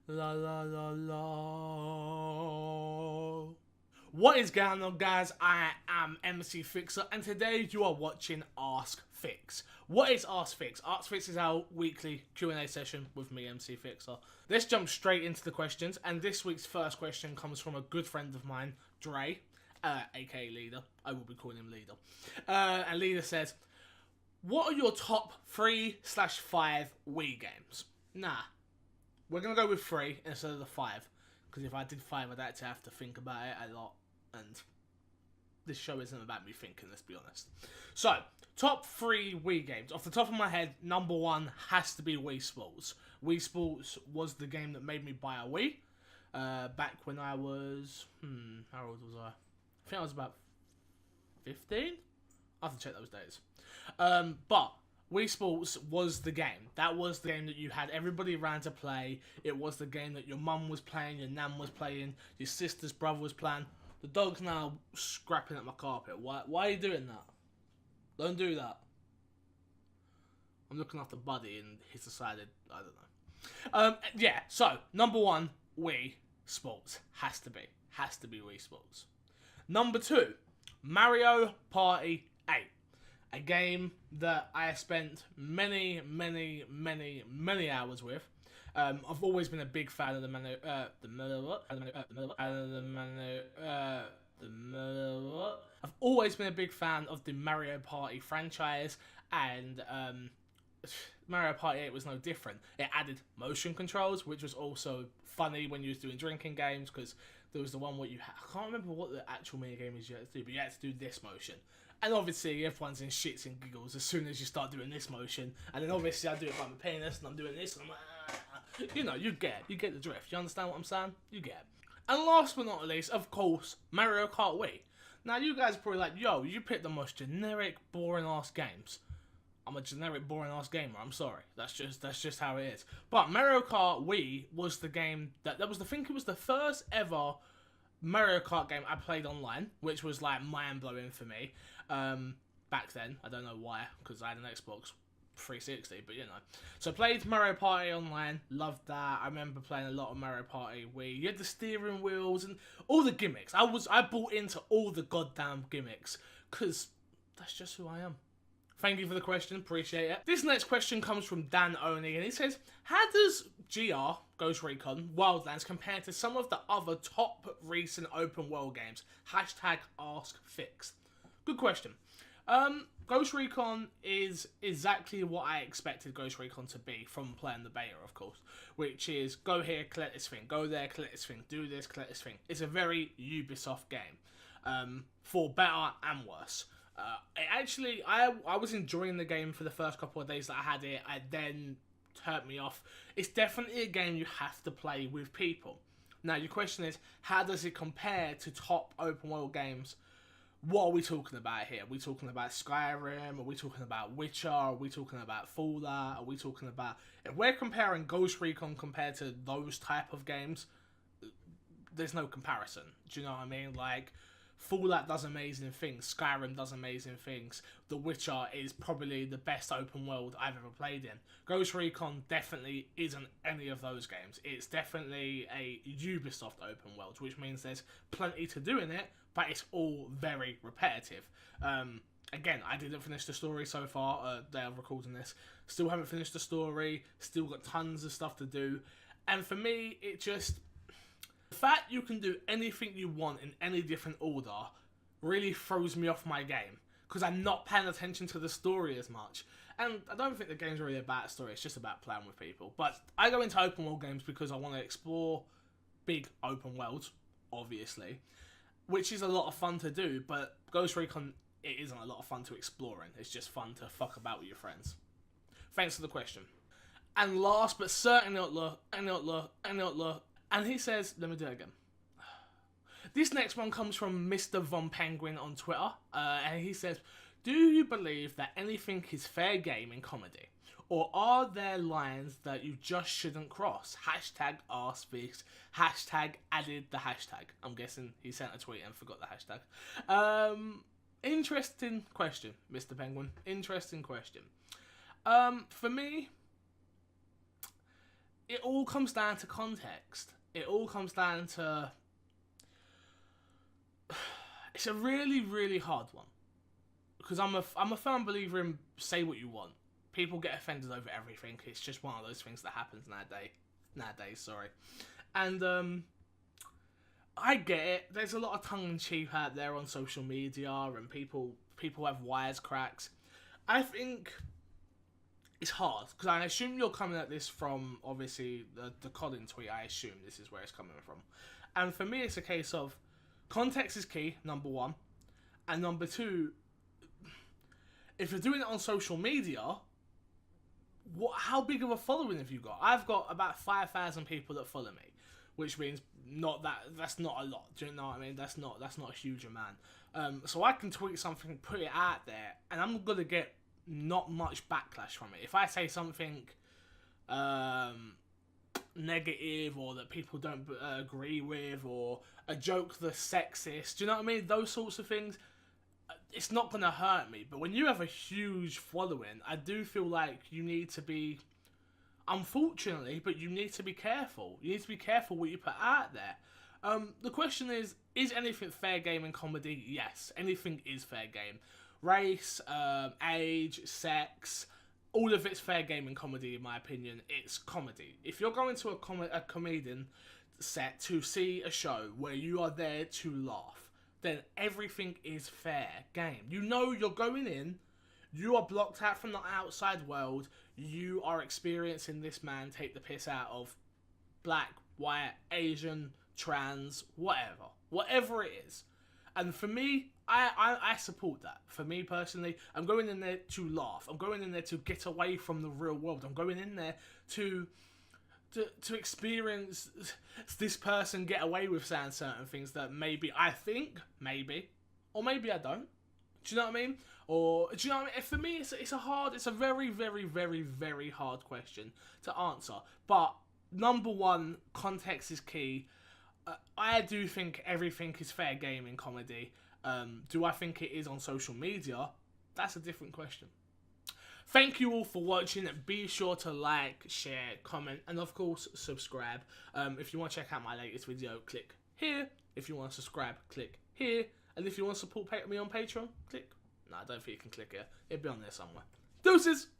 La la la la. What is going on, guys? I am MC Fixer, and today you are watching AskFix. What is AskFix? AskFix is our weekly Q&A session with me, MC Fixer. Let's jump straight into the questions, and this week's first question comes from a good friend of mine, Dre, aka Leader. I will be calling him Leader. And Leader says, what are your top 3/5 Wii games? Nah, we're going to go with 3 instead of the 5. Because if I did 5, I'd actually have to think about it a lot. And this show isn't about me thinking, let's be honest. So, top 3 Wii games. Off the top of my head, number 1 has to be Wii Sports. Wii Sports was the game that made me buy a Wii. Back when I was... how old was I? I think I was about 15? I have to check those days. But Wii Sports was the game. That was the game that you had everybody around to play. It was the game that your mum was playing, your nan was playing, your sister's brother was playing. The dog's now scrapping at my carpet. Why are you doing that? Don't do that. I'm looking after Buddy and he's decided, I don't know. Yeah, so, number 1, Wii Sports. Has to be Wii Sports. Number 2, Mario Party 8. A game that I spent many hours with. I've always been a big fan of I've always been a big fan of the Mario Party franchise, and Mario Party 8 was no different. It added motion controls, which was also funny when you was doing drinking games, because there was the one where I can't remember what the actual mini game is you had to do, but you had to do this motion. And obviously, everyone's in shits and giggles as soon as you start doing this motion. And then obviously, I do it by my penis, and I'm doing this, and I'm like, you know, you get the drift. You understand what I'm saying? You get it. And last but not least, of course, Mario Kart Wii. Now, you guys are probably like, yo, you picked the most generic, boring-ass games. I'm a generic, boring-ass gamer. I'm sorry. That's just how it is. But Mario Kart Wii was the game I think it was the first ever Mario Kart game I played online, which was like mind-blowing for me. Back then, I don't know why, because I had an Xbox 360, but you know. So I played Mario Party online, loved that. I remember playing a lot of Mario Party Wii. You had the steering wheels and all the gimmicks. I bought into all the goddamn gimmicks, because that's just who I am. Thank you for the question, appreciate it. This next question comes from Dan Oni, and he says, how does GR, Ghost Recon, Wildlands compare to some of the other top recent open world games? Hashtag AskFix. Good question. Ghost Recon is exactly what I expected Ghost Recon to be from playing the beta, of course. Which is, go here, collect this thing. Go there, collect this thing. Do this, collect this thing. It's a very Ubisoft game. For better and worse. I was enjoying the game for the first couple of days that I had it. It then turned me off. It's definitely a game you have to play with people. Now, your question is, how does it compare to top open world games? What are we talking about here? Are we talking about Skyrim? Are we talking about Witcher? Are we talking about Fallout? Are we talking about... If we're comparing Ghost Recon compared to those type of games, there's no comparison. Do you know what I mean? Like, Fallout does amazing things. Skyrim does amazing things. The Witcher is probably the best open world I've ever played in. Ghost Recon definitely isn't any of those games. It's definitely a Ubisoft open world, which means there's plenty to do in it, but it's all very repetitive. Again, I didn't finish the story so far. Day of recording this. Still haven't finished the story. Still got tons of stuff to do. And for me, it just... The fact you can do anything you want in any different order really throws me off my game, because I'm not paying attention to the story as much. And I don't think the game's really about a story, it's just about playing with people. But I go into open world games because I want to explore big open worlds, obviously, which is a lot of fun to do, but Ghost Recon, it isn't a lot of fun to explore in. It's just fun to fuck about with your friends. Thanks for the question. And last but certainly not and he says, let me do it again. This next one comes from Mr. Von Penguin on Twitter, and he says, do you believe that anything is fair game in comedy? Or are there lines that you just shouldn't cross? Hashtag AskFix. Hashtag added the hashtag. I'm guessing he sent a tweet and forgot the hashtag. Interesting question, Mr. Penguin. Interesting question. For me, it all comes down to context. It all comes down to... It's a really, really hard one. Because I'm a firm believer in say what you want. People get offended over everything. It's just one of those things that happens nowadays, sorry. And I get it. There's a lot of tongue-in-cheek out there on social media, and people have wisecracks. I think it's hard, because I assume you're coming at this from, obviously, the Colin tweet. I assume this is where it's coming from. And for me, it's a case of context is key, number one. And number two, if you're doing it on social media, how big of a following have you got? I've got about 5,000 people that follow me, which means that's not a lot. Do you know what I mean? That's not a huge amount. So I can tweet something, put it out there, and I'm gonna get not much backlash from it. If I say something negative, or that people don't agree with, or a joke that's sexist, do you know what I mean? Those sorts of things, it's not going to hurt me. But when you have a huge following, I do feel like you need to be, unfortunately, but you need to be careful. You need to be careful what you put out there. The question is anything fair game in comedy? Yes, anything is fair game. Race, age, sex, all of it's fair game in comedy, in my opinion. It's comedy. If you're going to a comedian set to see a show where you are there to laugh, then everything is fair game. You know you're going in, you are blocked out from the outside world, you are experiencing this man take the piss out of black, white, Asian, trans, whatever it is. And for me, I support that. For me personally, I'm going in there to laugh. I'm going in there to get away from the real world. I'm going in there to experience this person get away with saying certain things that maybe I think, or maybe I don't. Do you know what I mean? Or do you know what I mean? For me, it's a very, very, very, very hard question to answer. But number one, context is key. I do think everything is fair game in comedy. Do I think it is on social media? That's a different question. Thank you all for watching. Be sure to like, share, comment, and of course, subscribe. If you want to check out my latest video, click here. If you want to subscribe, click here. And if you want to support me on Patreon, click... No, I don't think you can click here. It'll be on there somewhere. Deuces!